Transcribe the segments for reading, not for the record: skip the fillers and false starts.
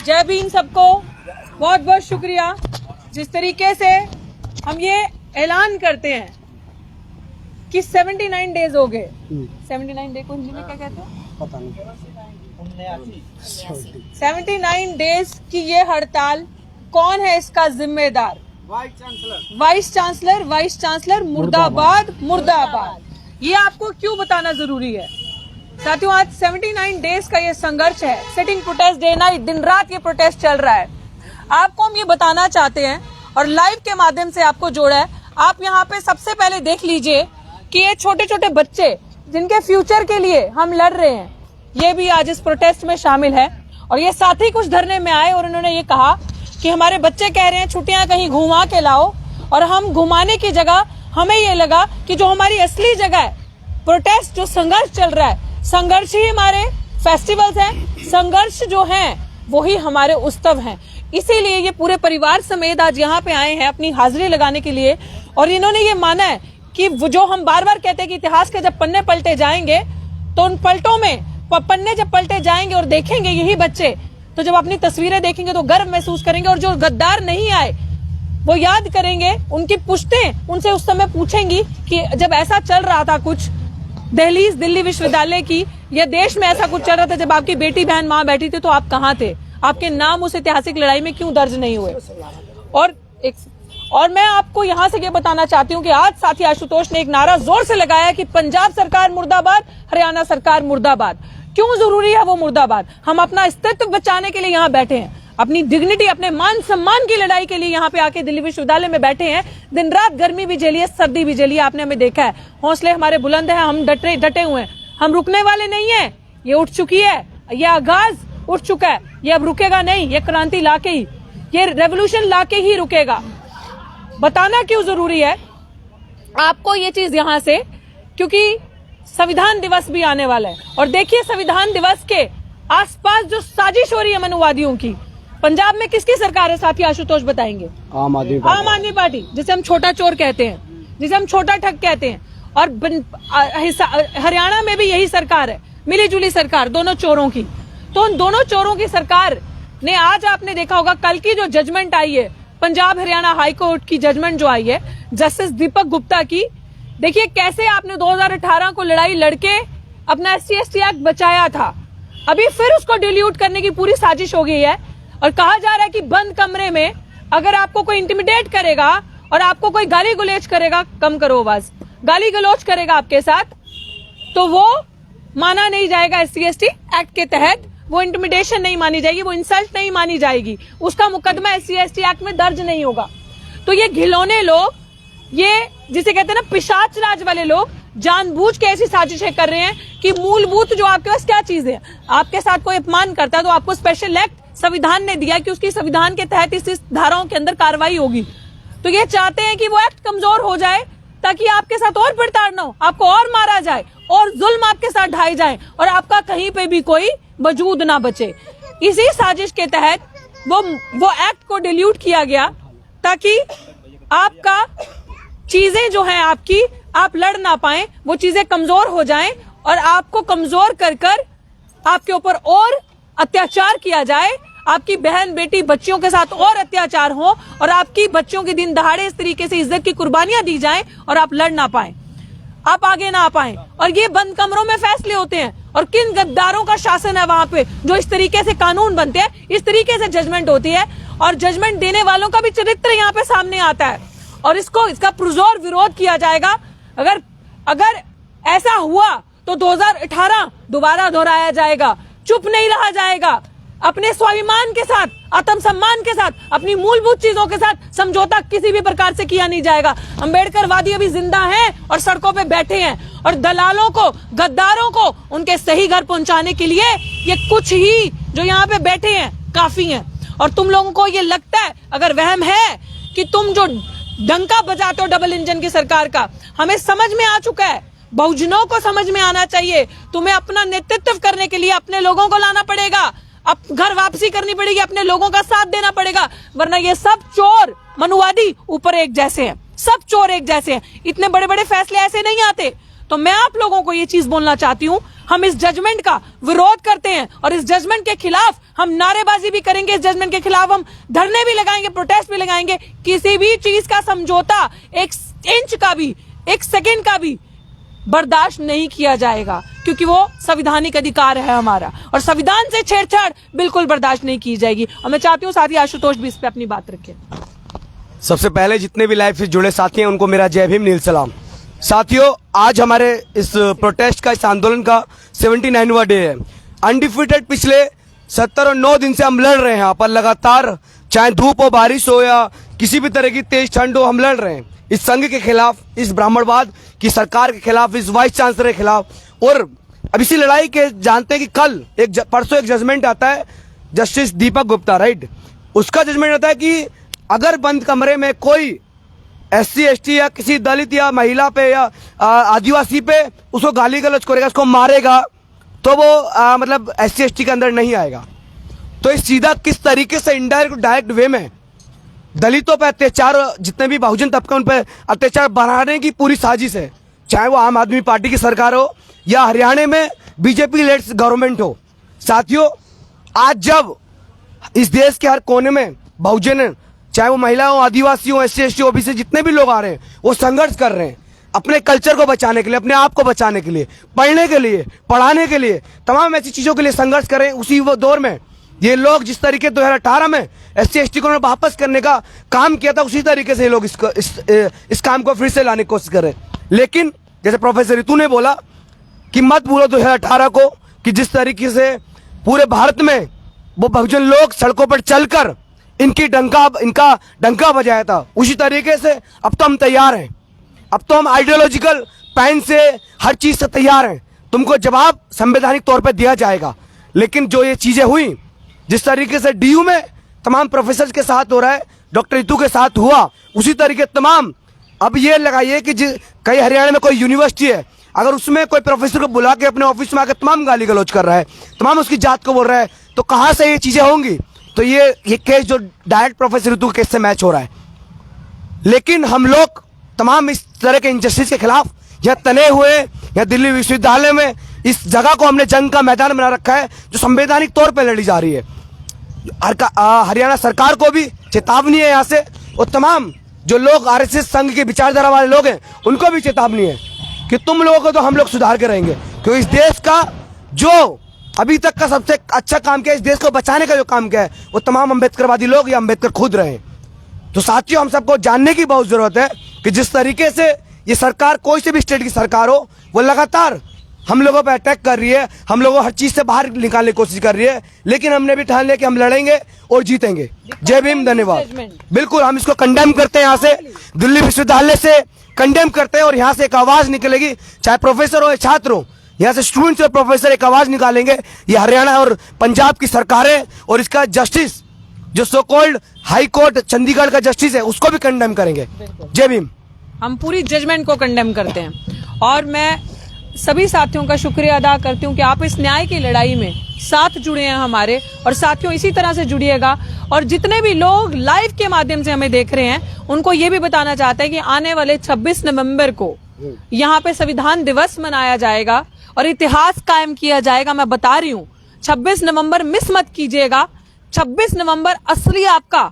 जय भीम सबको, बहुत बहुत शुक्रिया। जिस तरीके से हम ये ऐलान करते हैं कि 79 डेज हो गए, 79 डे को हिंदी में क्या कहते हैं पता नहीं, 79 डेज की ये हड़ताल, कौन है इसका जिम्मेदार? वाइस चांसलर मुर्दाबाद मुर्दाबाद। ये आपको क्यों बताना जरूरी है साथियों? आज 79 डेज का ये संघर्ष है, सिटिंग प्रोटेस्ट, डे नाइट, दिन रात ये प्रोटेस्ट चल रहा है। आपको हम ये बताना चाहते हैं और लाइव के माध्यम से आपको जोड़ा है। आप यहाँ पे सबसे पहले देख लीजिए कि ये छोटे छोटे बच्चे जिनके फ्यूचर के लिए हम लड़ रहे हैं, ये भी आज इस प्रोटेस्ट में शामिल है। और ये साथी कुछ धरने में आए और उन्होंने ये कहा कि हमारे बच्चे कह रहे हैं छुट्टियां कहीं घुमा के लाओ, और हम घुमाने की जगह हमें ये लगा कि जो हमारी असली जगह है, प्रोटेस्ट जो संघर्ष चल रहा है, संघर्ष ही हमारे फेस्टिवल्स हैं, संघर्ष जो हैं वही हमारे उत्सव हैं। इसीलिए ये पूरे परिवार समेत आज यहाँ पे आए हैं अपनी हाजिरी लगाने के लिए। और इन्होंने ये माना है कि जो हम बार बार कहते हैं कि इतिहास के जब पन्ने पलटे जाएंगे, तो उन पलटों में पन्ने जब पलटे जाएंगे और देखेंगे यही बच्चे, तो जब अपनी तस्वीरें देखेंगे तो गर्व महसूस करेंगे। और जो गद्दार नहीं आए वो याद करेंगे, उनकी पुश्तें उनसे उस समय पूछेंगी कि जब ऐसा चल रहा था कुछ दहलीज दिल्ली विश्वविद्यालय की, या देश में ऐसा कुछ चल रहा था जब आपकी बेटी बहन वहां बैठी थी, तो आप कहाँ थे? आपके नाम उस ऐतिहासिक लड़ाई में क्यों दर्ज नहीं हुए? और मैं आपको यहाँ से ये बताना चाहती हूँ कि आज साथी आशुतोष ने एक नारा जोर से लगाया कि पंजाब सरकार मुर्दाबाद, हरियाणा सरकार मुर्दाबाद। क्यों जरूरी है वो मुर्दाबाद? हम अपना अस्तित्व बचाने के लिए यहाँ बैठे हैं, अपनी डिग्निटी, अपने मान सम्मान की लड़ाई के लिए यहाँ पे आके दिल्ली विश्वविद्यालय में बैठे हैं। दिन रात गर्मी भी झेली है, सर्दी भी झेली है, आपने हमें देखा है। हौसले हमारे बुलंद हैं, हम डटे हुए हैं, हम रुकने वाले नहीं है। ये उठ चुकी है, ये आगाज उठ चुका है, ये अब रुकेगा नहीं। ये क्रांति लाके ही, ये रेवोल्यूशन लाके ही रुकेगा। बताना क्यों जरूरी है आपको ये चीज यहाँ से, क्योंकि संविधान दिवस भी आने वाला है। और देखिए संविधान दिवस के आसपास जो साजिश हो रही है मनुवादियों की, पंजाब में किसकी सरकार है साथी आशुतोष बताएंगे? आम आदमी पार्टी, जिसे हम छोटा चोर कहते हैं, जिसे हम छोटा ठग कहते हैं। और हरियाणा में भी यही सरकार है, मिली जुली सरकार दोनों चोरों की। तो उन दोनों चोरों की सरकार ने आज आपने देखा होगा कल की जो जजमेंट आई है, पंजाब हरियाणा हाई कोर्ट की जजमेंट जो आई है जस्टिस दीपक गुप्ता की, देखिए कैसे आपने 2018 को लड़ाई लड़के अपना SC/ST एक्ट बचाया था, अभी फिर उसको डिल्यूट करने की पूरी साजिश हो गई है। और कहा जा रहा है कि बंद कमरे में अगर आपको कोई इंटिमिडेट करेगा और आपको कोई गाली गुलेज करेगा, कम करो आवाज, गाली गलौज करेगा आपके साथ, तो वो माना नहीं जाएगा। SC/ST एक्ट के तहत वो इंटिमिडेशन नहीं मानी जाएगी, वो इंसल्ट नहीं मानी जाएगी, उसका मुकदमा SC/ST एक्ट में दर्ज नहीं होगा। तो ये घिलौने लोग, ये जिसे कहते हैं ना पिशाच राज वाले लोग, जानबूझ के ऐसी साजिशें कर रहे हैं कि मूलभूत जो आपके पास क्या चीज है, आपके साथ कोई अपमान करता है तो आपको स्पेशल एक्ट संविधान ने दिया कि उसकी संविधान के तहत इस धाराओं के अंदर कार्रवाई होगी। तो ये चाहते हैं कि वो एक्ट कमजोर हो जाए ताकि आपके साथ और प्रताड़ना हो, आपको और मारा जाए और जुल्म आपके साथ ढाए जाए और आपका कहीं पे भी कोई वजूद ना बचे। इसी साजिश के तहत वो एक्ट को डिल्यूट किया गया ताकि आपका चीजें जो है आपकी, आप लड़ ना पाए, वो चीजें कमजोर हो जाएं और आपको कमजोर कर कर आपके ऊपर और अत्याचार किया जाए, आपकी बहन बेटी बच्चियों के साथ और अत्याचार हो और आपकी बच्चियों के दिन दहाड़े इस तरीके से इज्जत की कुर्बानियां दी जाएं और आप लड़ ना पाए, आप आगे ना आ पाए। और ये बंद कमरों में फैसले होते हैं और किन गद्दारों का शासन है वहां पे जो इस तरीके से कानून बनते हैं, इस तरीके से जजमेंट होती है और जजमेंट देने वालों का भी चरित्र यहाँ पे सामने आता है और इसका पुरजोर विरोध किया जाएगा। अगर ऐसा हुआ तो 2018 दोबारा दोहराया जाएगा, चुप नहीं रहा जाएगा। अपने स्वाभिमान के साथ, आत्मसम्मान के साथ, अपनी मूलभूत चीजों के साथ समझौता किसी भी प्रकार से किया नहीं जाएगा। अम्बेडकरवादी अभी जिंदा हैं और सड़कों पे बैठे हैं और दलालों को, गद्दारों को उनके सही घर पहुंचाने के लिए ये कुछ ही जो यहाँ पे बैठे हैं काफी हैं। और तुम लोगों को ये लगता है, अगर वहम है कि तुम जो डंका बजाते हो डबल इंजन की सरकार का, हमें समझ में आ चुका है, बहुजनों को समझ में आना चाहिए। तुम्हें अपना नेतृत्व करने के लिए अपने लोगों को लाना पड़ेगा, अब घर वापसी करनी पड़ेगी, अपने लोगों का साथ देना पड़ेगा, वरना ये सब चोर मनुवादी ऊपर एक जैसे हैं, सब चोर एक जैसे हैं। इतने बड़े बड़े फैसले ऐसे नहीं आते। तो मैं आप लोगों को ये चीज बोलना चाहती हूं, हम इस जजमेंट का विरोध करते हैं और इस जजमेंट के खिलाफ हम नारेबाजी भी करेंगे, इस जजमेंट के खिलाफ हम धरने भी लगाएंगे, प्रोटेस्ट भी लगाएंगे। किसी भी चीज का समझौता, एक इंच का भी, एक सेकेंड का भी बर्दाश्त नहीं किया जाएगा, क्योंकि वो संवैधानिक अधिकार है हमारा, और संविधान से छेड़छाड़ बिल्कुल बर्दाश्त नहीं की जाएगी। और मैं चाहती हूँ साथी आशुतोष भी इस पे अपनी बात रखें। सबसे पहले जितने भी लाइव से जुड़े साथी हैं उनको मेरा जय भीम, नील सलाम। साथियों, आज हमारे इस प्रोटेस्ट का, इस आंदोलन का 79वां डे है। अनडिफिटेड पिछले 70 और 9 दिन से हम लड़ रहे हैं यहाँ पर लगातार, चाहे धूप हो, बारिश हो या किसी भी तरह की तेज ठंड हो, हम लड़ रहे हैं इस संघ के खिलाफ, इस ब्राह्मणवाद की सरकार के खिलाफ, इस वाइस चांसलर के खिलाफ। और अब इसी लड़ाई के जानते हैं कि परसों एक जजमेंट आता है जस्टिस दीपक गुप्ता, राइट, उसका जजमेंट आता है कि अगर बंद कमरे में कोई SC ST या किसी दलित या महिला पे या आदिवासी पे उसको गाली गलौज करेगा, उसको मारेगा, तो वो मतलब SC ST के अंदर नहीं आएगा। तो इस सीधा किस तरीके से इनडायरेक्ट डायरेक्ट वे में दलितों पे अत्याचार, जितने भी बहुजन तबका उन पे अत्याचार बढ़ाने की पूरी साजिश है, चाहे वो आम आदमी पार्टी की सरकार हो या हरियाणा में बीजेपी लेड गवर्नमेंट हो। साथियों, आज जब इस देश के हर कोने में बहुजन, चाहे वो महिला हो, आदिवासी हो, SC ST OBC जितने भी लोग आ रहे हैं, वो संघर्ष कर रहे हैं अपने कल्चर को बचाने के लिए, अपने आप को बचाने के लिए, पढ़ने के लिए, पढ़ाने के लिए, तमाम ऐसी चीजों के लिए संघर्ष कर रहे हैं। उसी वो दौर में ये लोग जिस तरीके 2018 में SC ST को वापस करने का काम किया था, उसी तरीके से ये लोग इस काम को फिर से लाने की कोशिश कर रहे हैं। लेकिन जैसे प्रोफेसर ऋतु ने बोला कि मत भूलो 2018 को, कि जिस तरीके से पूरे भारत में वो बहुजन लोग सड़कों पर चलकर इनका डंका बजाया था, उसी तरीके से अब तो हम तैयार हैं। अब तो हम आइडियोलॉजिकल पैन से हर चीज से तैयार हैं। तुमको जवाब संवैधानिक तौर पर दिया जाएगा। लेकिन जो ये चीजें हुई, जिस तरीके से DU में तमाम प्रोफेसर के साथ हो रहा है, डॉक्टर ऋतु के साथ हुआ, उसी तरीके तमाम, अब ये लगाइए कि कई हरियाणा में कोई यूनिवर्सिटी है, अगर उसमें कोई प्रोफेसर को बुला के अपने ऑफिस में आकर तमाम गाली गलौज कर रहा है, तमाम उसकी जात को बोल रहा है, तो कहां से ये चीजें होंगी? तो ये केस जो डायरेक्ट प्रोफेसर ऋतु के केस से मैच हो रहा है। लेकिन हम लोग तमाम इस तरह के इंजस्टिस के खिलाफ यहाँ तने हुए, यहाँ दिल्ली विश्वविद्यालय में इस जगह को हमने जंग का मैदान बना रखा है, जो संवैधानिक तौर पर लड़ी जा रही है। हरियाणा सरकार को भी चेतावनी है यहाँ से, और तमाम जो लोग RSS संघ के विचारधारा वाले लोग हैं, उनको भी चेतावनी है कि तुम लोगों को तो हम लोग सुधार के रहेंगे, क्योंकि इस देश का जो अभी तक का सबसे अच्छा काम किया, इस देश को बचाने का जो काम किया है, वो तमाम अम्बेडकरवादी लोग या अम्बेडकर खुद रहे। तो साथियों, हम सबको जानने की बहुत जरूरत है कि जिस तरीके से ये सरकार, कोई से भी स्टेट की सरकार हो, वो लगातार हम लोगों पर अटैक कर रही है, हम लोगों को हर चीज से बाहर निकालने की कोशिश कर रही है। लेकिन हमने भी ठान लिया कि हम लड़ेंगे और जीतेंगे। जय भीम, धन्यवाद। बिल्कुल, हम इसको कंडेम करते हैं, यहाँ से दिल्ली विश्वविद्यालय से कंडेम करते हैं, और यहाँ से एक आवाज निकलेगी, चाहे प्रोफेसर हो या छात्र हो, यहाँ से स्टूडेंट्स और प्रोफेसर एक आवाज निकालेंगे। ये हरियाणा और पंजाब की सरकारें और इसका जस्टिस, जो so called high court Chandigarh का जस्टिस है, उसको भी कंडेम करेंगे। जय भीम। हम पूरी जजमेंट को कंडेम करते हैं, और मैं सभी साथियों का शुक्रिया अदा करती हूँ कि आप इस न्याय की लड़ाई में साथ जुड़े हैं हमारे। और साथियों, इसी तरह से जुड़िएगा, और जितने भी लोग लाइव के माध्यम से हमें देख रहे हैं, उनको ये भी बताना चाहते हैं कि आने वाले 26 नवंबर को यहाँ पे संविधान दिवस मनाया जाएगा और इतिहास कायम किया जाएगा। मैं बता रही हूँ, 26 नवंबर मिस मत कीजिएगा। 26 नवंबर असली आपका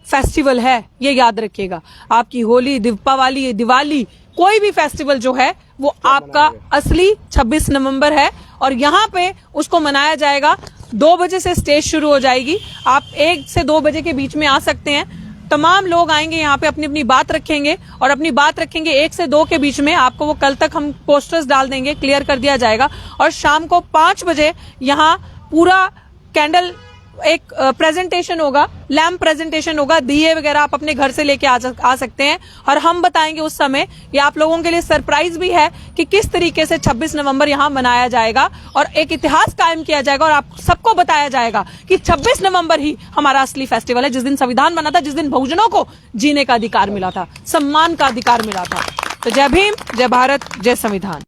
फेस्टिवल है, ये याद रखिएगा। आपकी होली, दीपावली, दिवाली, कोई भी फेस्टिवल जो है वो आपका असली 26 नवंबर है, और यहाँ पे उसको मनाया जाएगा। 2 बजे से स्टेज शुरू हो जाएगी। आप 1 से 2 बजे के बीच में आ सकते हैं। तमाम लोग आएंगे यहाँ पे, अपनी अपनी बात रखेंगे, और अपनी बात रखेंगे 1 से 2 के बीच में। आपको वो कल तक हम पोस्टर्स डाल देंगे, क्लियर कर दिया जाएगा। और शाम को 5 बजे यहाँ पूरा कैंडल एक प्रेजेंटेशन होगा, लैम्प प्रेजेंटेशन होगा, दिए वगैरह आप अपने घर से लेके आ सकते हैं, और हम बताएंगे उस समय। ये आप लोगों के लिए सरप्राइज भी है कि किस तरीके से 26 नवंबर यहाँ मनाया जाएगा और एक इतिहास कायम किया जाएगा, और आप सबको बताया जाएगा कि 26 नवंबर ही हमारा असली फेस्टिवल है, जिस दिन संविधान बना था, जिस दिन बहुजनों को जीने का अधिकार मिला था, सम्मान का अधिकार मिला था। तो जय भीम, जय भारत, जय संविधान।